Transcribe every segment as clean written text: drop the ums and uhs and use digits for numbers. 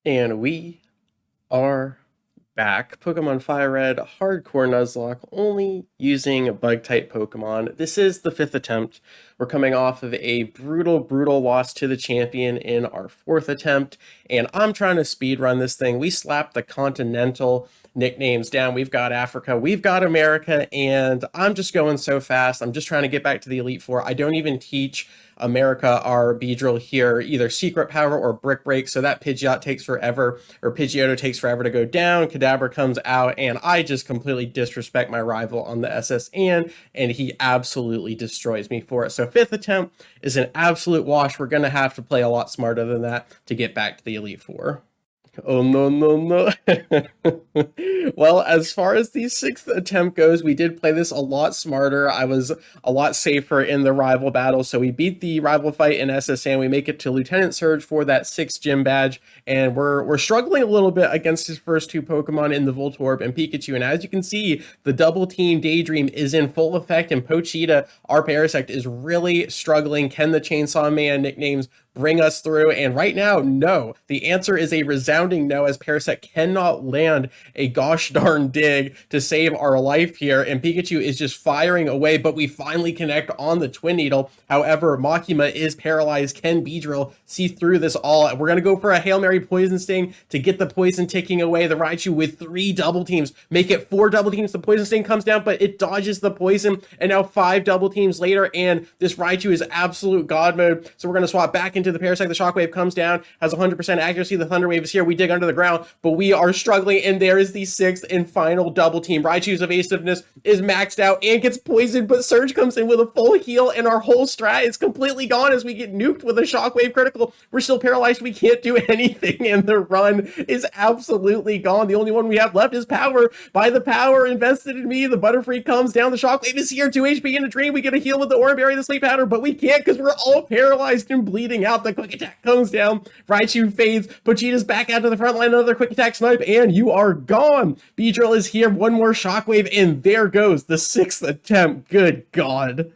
And we are back. Pokemon Fire Red, hardcore Nuzlocke, only using Bug-type Pokemon. This is the 5th attempt. We're coming off of a brutal loss to the champion in our 4th attempt, and I'm trying to speedrun this thing. We slapped the continental nicknames down. We've got Africa, we've got America, and I'm just going so fast. I'm just trying to get back to the Elite Four. I don't even teach America our Beedrill here, either Secret Power or Brick Break, so that Pidgeot takes forever, or Pidgeotto takes forever to go down, Kadabra comes out, and I just completely disrespect my rival on the SSN, and he absolutely destroys me for it. So 5th attempt is an absolute wash. We're going to have to play a lot smarter than that to get back to the Elite Four. Oh, no. Well, as far as the 6th attempt goes, we did play this a lot smarter. I was a lot safer in the rival battle, so we beat the rival fight in SSN. We make it to Lieutenant Surge for that 6th gym badge, and we're struggling a little bit against his first 2 Pokemon in the Voltorb and Pikachu. And as you can see, the double team Daydream is in full effect, and Pochita, our Parasect, is really struggling. Can the Chainsaw Man nicknames bring us through? And right now, no. The answer is a resounding no, as Parasect cannot land a gosh darn dig to save our life here, and Pikachu is just firing away, but we finally connect on the Twin Needle. However, Makima is paralyzed. Can Beedrill see through this all? We're going to go for a Hail Mary Poison Sting to get the poison ticking away. The Raichu with 3 double teams, make it 4 double teams. The Poison Sting comes down, but it dodges the poison, and now 5 double teams later, and this Raichu is absolute god mode. So we're going to swap back into the Parasect. The Shockwave comes down, has 100% accuracy. The Thunder Wave is here. We dig under the ground, but we are struggling, and there is the 6th and final double team. Raichu's evasiveness is maxed out and gets poisoned, but Surge comes in with a full heal, and our whole strat is completely gone as we get nuked with a Shockwave critical. We're still paralyzed. We can't do anything, and the run is absolutely gone. The only one we have left is Power. By the power invested in me, the Butterfree comes down. The Shockwave is here. 2 HP in a Dream. We get a heal with the Oran Berry, the Sleep Powder, but we can't because we're all paralyzed and bleeding out. The Quick Attack comes down. Raichu fades. Pochita's back out to the front line. Another Quick Attack snipe, and you are gone. Beedrill is here. One more Shockwave, and there goes the 6th attempt. Good God.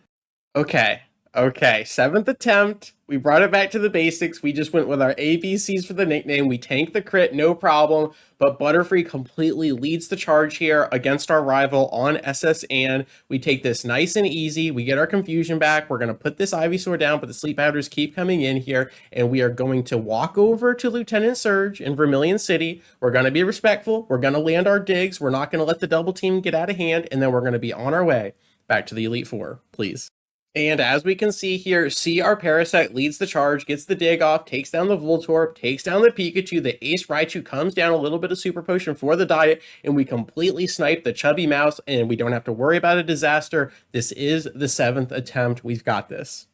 Okay. 7th attempt. We brought it back to the basics. We just went with our ABCs for the nickname. We tanked the crit, no problem. But Butterfree completely leads the charge here against our rival on SSN. We take this nice and easy. We get our confusion back. We're going to put this Ivysaur down, but the Sleep Powders keep coming in here. And we are going to walk over to Lieutenant Surge in Vermilion City. We're going to be respectful. We're going to land our digs. We're not going to let the double team get out of hand. And then we're going to be on our way back to the Elite Four, please. And as we can see here, our Parasect leads the charge, gets the dig off, takes down the Voltorb, takes down the Pikachu, the Ace Raichu comes down, a little bit of Super Potion for the diet, and we completely snipe the Chubby Mouse, and we don't have to worry about a disaster. This is the 7th attempt. We've got this.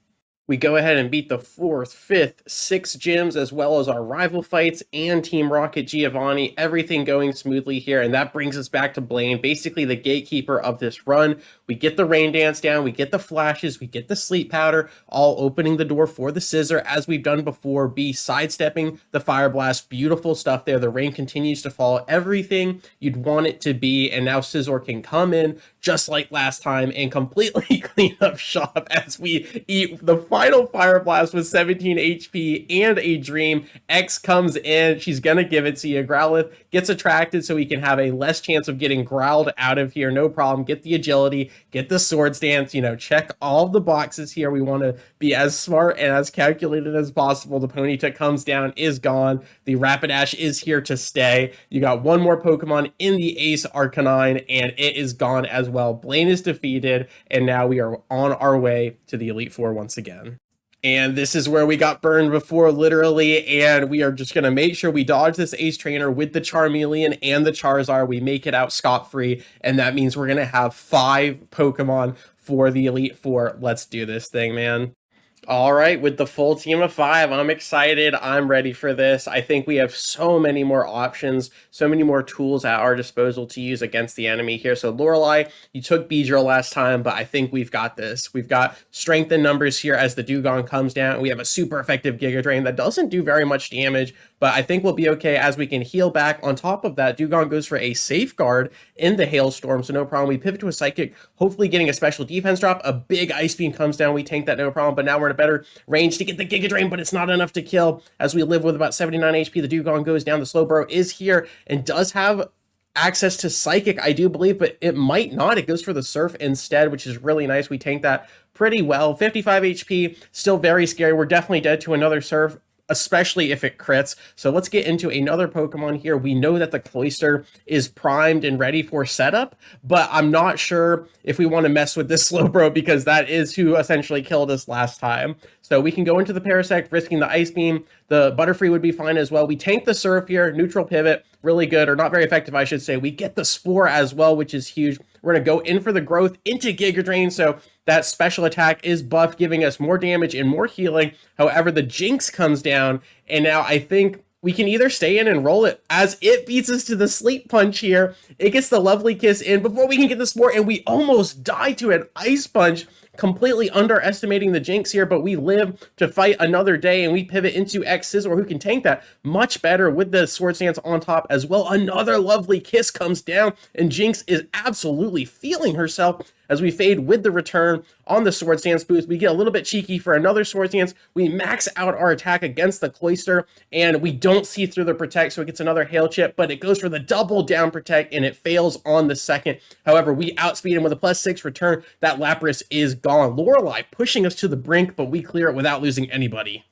We go ahead and beat the 4th, 5th, 6th gyms, as well as our rival fights and Team Rocket Giovanni. Everything going smoothly here, and that brings us back to Blaine, basically the gatekeeper of this run. We get the Rain Dance down, we get the flashes, we get the Sleep Powder, all opening the door for the Scissor, as we've done before. B sidestepping the Fire Blast. Beautiful stuff there. The rain continues to fall. Everything you'd want it to be, and now Scizor can come in, just like last time, and completely clean up shop as we eat the final Fire Blast with 17 HP and a Dream. X comes in. She's going to give it to you. Growlithe gets attracted so he can have a less chance of getting growled out of here. No problem. Get the agility. Get the Swords Dance. Check all the boxes here. We want to be as smart and as calculated as possible. The Ponyta comes down, is gone. The Rapidash is here to stay. You got one more Pokemon in the Ace Arcanine, and it is gone as well. Blaine is defeated, and now we are on our way to the Elite Four once again. And this is where we got burned before, literally, and we are just going to make sure we dodge this Ace Trainer with the Charmeleon and the Charizard. We make it out scot-free, and that means we're going to have 5 Pokemon for the Elite Four. Let's do this thing, man. All right, with the full team of 5, I'm excited. I'm ready for this. I think we have so many more options, so many more tools at our disposal to use against the enemy here. So Lorelei, you took Beedrill last time, but I think we've got this. We've got strength in numbers here as the Dugong comes down. We have a super effective Giga Drain that doesn't do very much damage, but I think we'll be okay as we can heal back. On top of that, Dewgong goes for a safeguard in the hailstorm, so no problem. We pivot to a psychic, hopefully getting a special defense drop. A big ice beam comes down, we tank that, no problem, but now we're in a better range to get the Giga Drain, but it's not enough to kill as we live with about 79 HP. The Dewgong goes down. The Slowbro is here and does have access to Psychic, I do believe, but it might not. It goes for the Surf instead, which is really nice. We tank that pretty well. 55 HP, still very scary. We're definitely dead to another Surf, especially if it crits. So let's get into another Pokemon here. We know that the Cloyster is primed and ready for setup, but I'm not sure if we want to mess with this Slowbro because that is who essentially killed us last time. So we can go into the Parasect, risking the Ice Beam. The Butterfree would be fine as well. We tank the Surf here, neutral pivot, really good, or not very effective, I should say. We get the Spore as well, which is huge. We're going to go in for the growth into Giga Drain, so that special attack is buffed, giving us more damage and more healing. However, the Jinx comes down, and now I think we can either stay in and roll it as it beats us to the Sleep Punch here. It gets the Lovely Kiss in before we can get the Spore, and we almost die to an Ice Punch, completely underestimating the Jinx here, but we live to fight another day, and we pivot into X-Scissor, who can tank that much better with the Swords Dance on top as well. Another Lovely Kiss comes down, and Jinx is absolutely feeling herself as we fade with the return on the Swords Dance boost. We get a little bit cheeky for another Swords Dance. We max out our attack against the Cloyster, and we don't see through the Protect, so it gets another Hail Chip, but it goes for the double down Protect, and it fails on the second. However, we outspeed him with a +6 return. That Lapras is gone. Lorelei pushing us to the brink, but we clear it without losing anybody.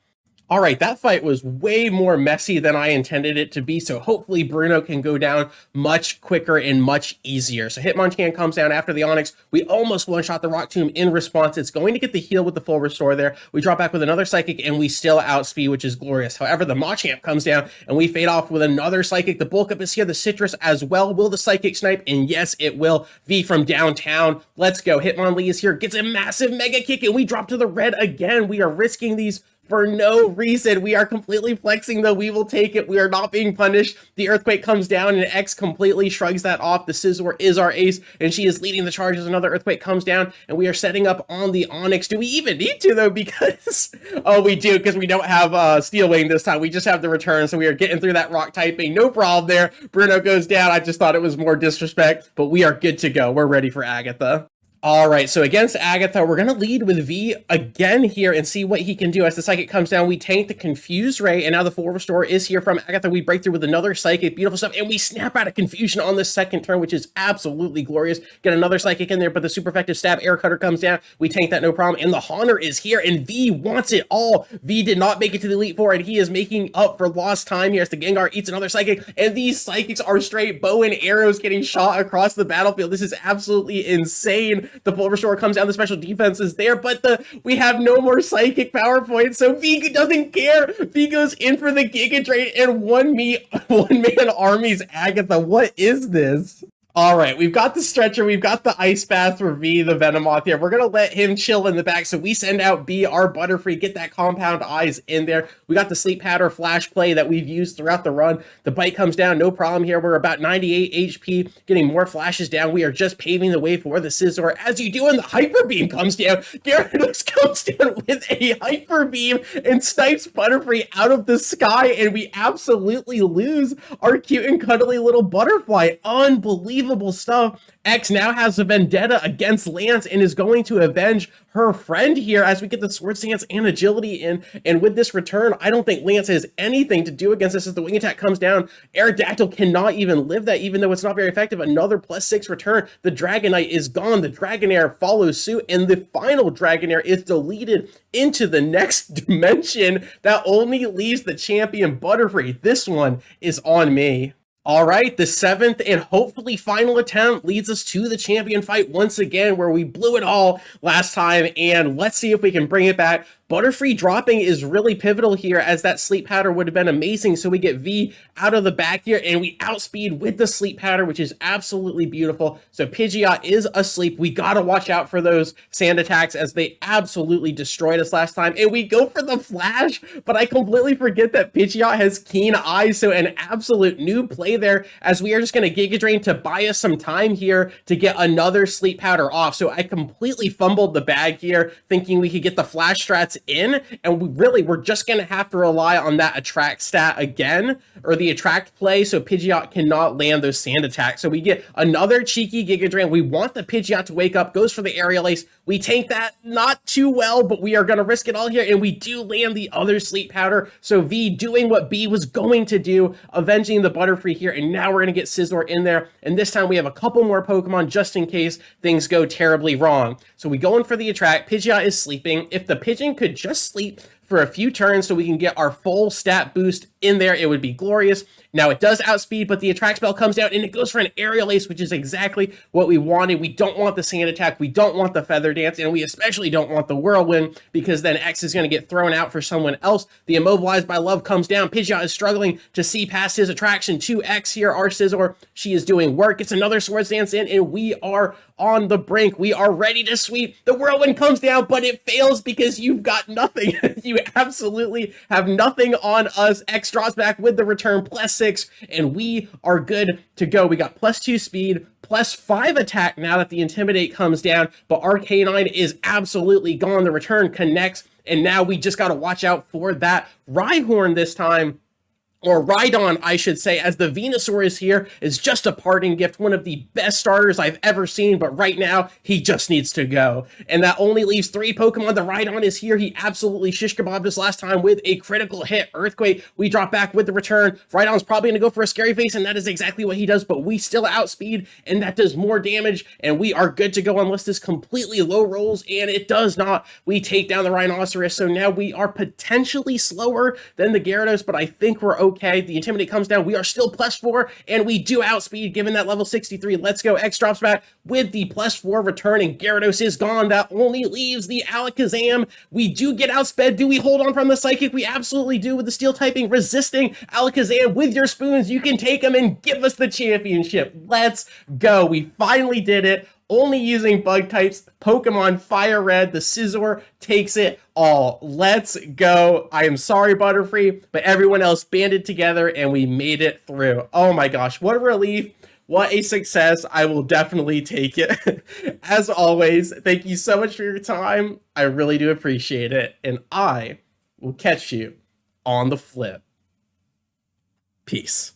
All right, that fight was way more messy than I intended it to be, so hopefully Bruno can go down much quicker and much easier. So Hitmonchan comes down after the Onix. We almost one-shot the Rock Tomb in response. It's going to get the heal with the full restore there. We drop back with another Psychic, and we still outspeed, which is glorious. However, the Machamp comes down, and we fade off with another Psychic. The bulk up is here, the Citrus as well. Will the Psychic snipe? And yes, it will. V from downtown. Let's go. Hitmonlee is here, gets a massive Mega Kick, and we drop to the red again. We are risking these for no reason. We are completely flexing, though. We will take it. We are not being punished. The Earthquake comes down, and X completely shrugs that off. The Scizor is our ace, and she is leading the charges. Another Earthquake comes down, and we are setting up on the Onix. Do we even need to, though? Because, oh, we do, because we don't have Steel Wing this time. We just have the return, so we are getting through that rock typing. No problem there. Bruno goes down. I just thought it was more disrespect, but we are good to go. We're ready for Agatha. All right, so against Agatha, we're going to lead with V again here and see what he can do. As the Psychic comes down, we tank the Confuse Ray, and now the full restore is here from Agatha. We break through with another Psychic, beautiful stuff, and we snap out of Confusion on the second turn, which is absolutely glorious. Get another Psychic in there, but the super effective Stab Air Cutter comes down. We tank that, no problem, and the Haunter is here, and V wants it all. V did not make it to the Elite Four, and he is making up for lost time here as the Gengar eats another Psychic, and these Psychics are straight bow and arrows getting shot across the battlefield. This is absolutely insane. The full restore comes down, the special defense is there, but we have no more Psychic power points, so V doesn't care. V goes in for the Giga Drain and one-man armies Agatha. What is this? All right, we've got the Stretcher, we've got the Ice Bath for V, the Venomoth here. We're going to let him chill in the back, so we send out B, our Butterfree, get that Compound Eyes in there. We got the Sleep Powder Flash Play that we've used throughout the run. The Bite comes down, no problem here. We're about 98 HP, getting more flashes down. We are just paving the way for the Scizor. As you do, and the Hyper Beam comes down. Gyarados comes down with a Hyper Beam and snipes Butterfree out of the sky, and we absolutely lose our cute and cuddly little butterfly. Unbelievable stuff. X now has a vendetta against Lance and is going to avenge her friend here as we get the Sword Stance and Agility in. And with this return, I don't think Lance has anything to do against this as the Wing Attack comes down. Aerodactyl cannot even live that, even though it's not very effective. Another +6 return. The Dragonite is gone. The Dragonair follows suit, and the final Dragonair is deleted into the next dimension. That only leaves the champion Butterfree. This one is on me. All right, the 7th and hopefully final attempt leads us to the champion fight once again, where we blew it all last time, and let's see if we can bring it back. Butterfree dropping is really pivotal here, as that Sleep Powder would have been amazing, so we get V out of the back here, and we outspeed with the Sleep Powder, which is absolutely beautiful. So Pidgeot is asleep. We gotta watch out for those sand attacks, as they absolutely destroyed us last time, and we go for the Flash, but I completely forget that Pidgeot has keen eyes, so an absolute new play there, as we are just gonna Giga Drain to buy us some time here to get another Sleep Powder off. So I completely fumbled the bag here, thinking we could get the Flash strats in, and we're just going to have to rely on that attract stat again, or the attract play, so Pidgeot cannot land those sand attacks. So we get another cheeky Giga Drain. We want the Pidgeot to wake up, goes for the Aerial Ace. We tank that not too well, but we are going to risk it all here, and we do land the other Sleep Powder. So V doing what B was going to do, avenging the Butterfree here, and now we're going to get Scizor in there, and this time we have a couple more Pokemon just in case things go terribly wrong. So we go in for the attract. Pidgeot is sleeping. If the Pigeon could just sleep for a few turns so we can get our full stat boost in there, it would be glorious. Now it does outspeed, but the attract spell comes down and it goes for an Aerial Ace, which is exactly what we wanted. We don't want the sand attack, we don't want the feather dance, and we especially don't want the whirlwind, because then X is going to get thrown out for someone else. The Immobilized by Love comes down. Pidgeot is struggling to see past his attraction to X here. Our Scizor, she is doing work. Gets another Swords Dance in, and we are on the brink. We are ready to sweep. The whirlwind comes down, but it fails because you've got nothing. You absolutely have nothing on us. X draws back with the return, +6, and we are good to go. We got +2 speed, +5 attack now that the Intimidate comes down, but our K9 is absolutely gone. The return connects, and now we just got to watch out for that Rhyhorn this time. Or Rhydon, I should say, as the Venusaur is here, is just a parting gift, one of the best starters I've ever seen, but right now, he just needs to go. And that only leaves 3 Pokemon. The Rhydon is here. He absolutely shish kebabbed us last time with a critical hit. Earthquake, we drop back with the return. Rhydon's probably going to go for a Scary Face, and that is exactly what he does, but we still outspeed, and that does more damage, and we are good to go unless this completely low rolls, and it does not. We take down the Rhinoceros, so now we are potentially slower than the Gyarados, but I think we're okay. The Intimidate comes down. We are still +4, and we do outspeed given that level 63. Let's go. X drops back with the +4 return, and Gyarados is gone. That only leaves the Alakazam. We do get outsped. Do we hold on from the Psychic? We absolutely do with the Steel typing. Resisting Alakazam with your spoons. You can take them and give us the championship. Let's go. We finally did it. Only using bug types, Pokemon Fire Red, the Scizor takes it all. Let's go. I am sorry, Butterfree, but everyone else banded together and we made it through. Oh my gosh, what a relief. What a success. I will definitely take it. As always, thank you so much for your time. I really do appreciate it. And I will catch you on the flip. Peace.